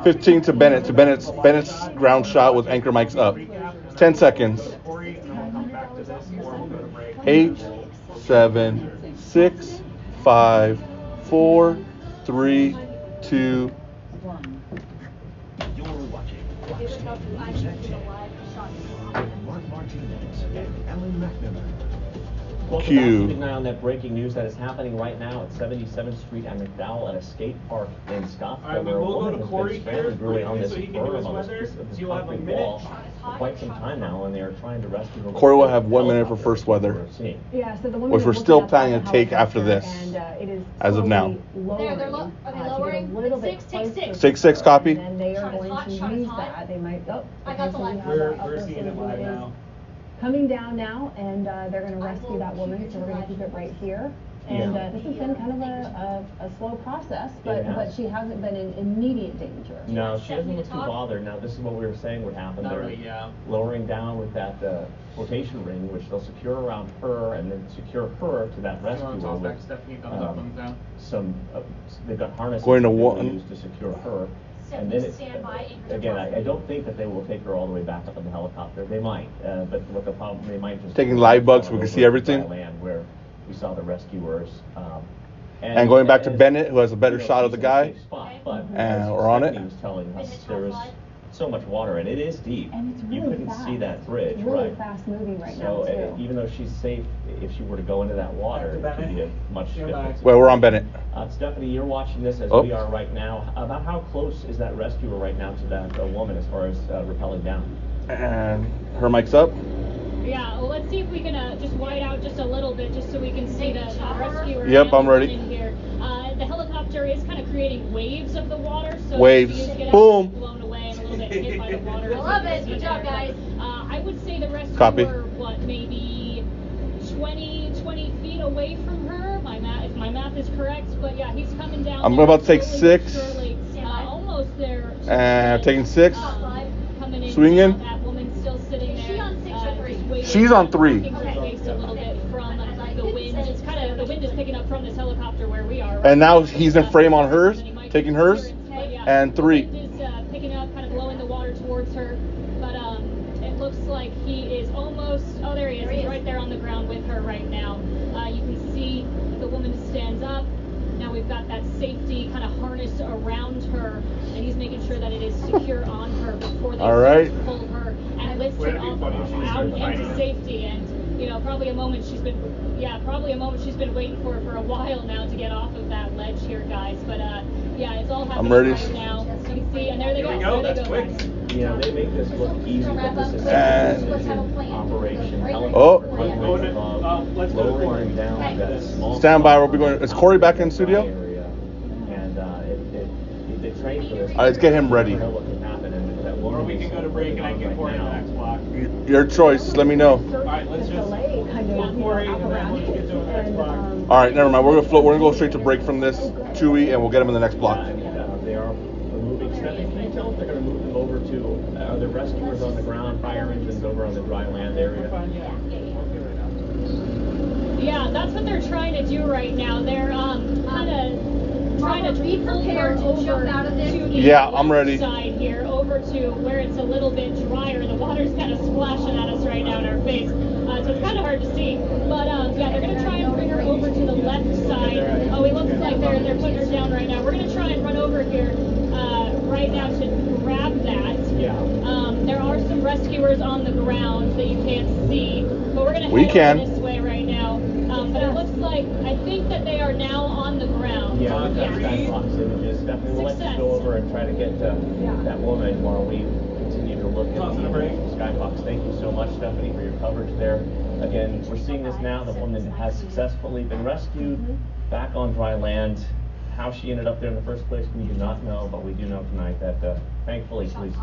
15 to Bennett. To Bennett's ground shot with anchor mics up. 10 seconds. 8, 7, 6, 5, 4, 3, 2. You're watching Fox News at 10 with Mark Martinez and Ellen McNamara. Welcome back. Keeping an eye on that breaking news that is happening right now at 77th Street and McDowell at a skate park in Scottsdale, where a woman has been stranded really on this berm on this concrete wall for quite some time now, and they are trying to rescue her. Corey will have 1 minute for first weather. Yeah, so the woman Which we're still planning to take after this, and, it is as of now. Are they lowering? 666. 6-6 copy. And they are going to use that. They might. Oh, I got the line. We're seeing it live now. Coming down now, and they're going to rescue that woman. So we're going to keep it right here. And this has been kind of a slow process, but she hasn't been in immediate danger. No, she doesn't look too bothered. Now, this is what we were saying would happen. They're lowering down with that flotation ring, which they'll secure around her, and then secure her to that rescue with they've got harnesses going to used to secure her. And then again, I don't think that they will take her all the way back up in the helicopter. They might, but what the problem, they might just taking live bugs so we can see everything. Land where we saw the rescuers. And going back to Bennett, who has a better shot of the guy, but or on it. He was telling us there is so much water, and it is deep. And it's really you couldn't fast. see that bridge, it's really right? fast moving right so, now, too. Even though she's safe, if she were to go into that water, it could be a much different. Well, we're on Bennett. Stephanie, you're watching this as we are right now. About how close is that rescuer right now to that woman as far as rappelling down? And her mic's up. Yeah, well, let's see if we can just wide out just a little bit, just so we can see the rescuer. Yep, I'm ready. In here. The helicopter is kind of creating waves of the water, so waves. Boom. Blown away and a little bit hit by the water. I love it. Good job, guys. I would say the rescuer, copy. What, maybe 20 feet away from her? If my math is correct, but yeah, he's coming down. I'm about to take 6. Almost there. And taking 6. Coming in. Swinging. That woman's still sitting there. Is she on 6 or 3? She's on 3. A little bit from the wind. It's kind of the wind is picking up from this helicopter where we are. And now he's in frame on hers, taking hers, and 3. The wind is picking up, kind of blowing the water towards her, but it looks like he is almost. Oh, there he is. He's right there on the ground with her right now. You can see the woman stands up. Now we've got that safety kind of harness around her, and he's making sure that it is secure on her before they pull her and lift her out into safety. And probably a moment she's been waiting for a while now to get off of that ledge here, guys. But it's all happening right now. You can see, and there they go. That's quick. They make this look easy, but this is operation. Lowering down that small. Stand by. We'll be going. Is Corey back in studio? And they train for this. All right, let's get him ready. Or we can go to break and I can Corey in the next block. Your choice. Let me know. All right, let's just pull Corey and then let's get to the next block. All right, never mind. We're gonna float. We're gonna go straight to break from this Chewy, and we'll get him in the next block. They are moving. Stephanie, can you tell if they're going to move them over to? Are the rescuers on the ground? Fire engines over on the dry land area? Yeah, that's what they're trying to do right now. They're kind of trying to be prepared to jump out of this. I'm ready. Side here, over to where it's a little bit drier. The water's kind of splashing at us right now in our face, so it's kind of hard to see. But they're going to try and bring her over to the left side. Oh, it looks like they're putting her down right now. We're going to try and run over here right now to grab that. There are some rescuers on the ground that you can't see, but we're going to head over this way right now. But it looks like, I think that they are now on the ground. We've got Skyfox images. Stephanie, we'll let you go over and try to get that woman while we continue to look at the Skyfox. Thank you so much, Stephanie, for your coverage there. Again, we're seeing this now. The woman has successfully been rescued back on dry land. How she ended up there in the first place, we do not know, but we do know tonight that thankfully police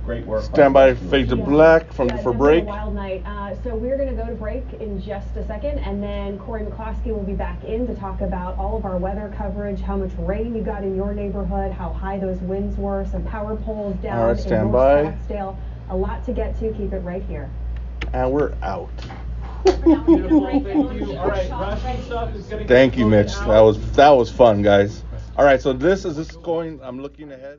great work. Stand by, fade to black for break. Wild night. So we're going to go to break in just a second, and then Corey McCloskey will be back in to talk about all of our weather coverage, how much rain you got in your neighborhood, how high those winds were, some power poles down in North Scottsdale. A lot to get to. Keep it right here. And we're out. Beautiful, thank you. All right, Russian stuff is going to Thank you, Mitch. That was fun, guys. All right, so this is going. I'm looking ahead.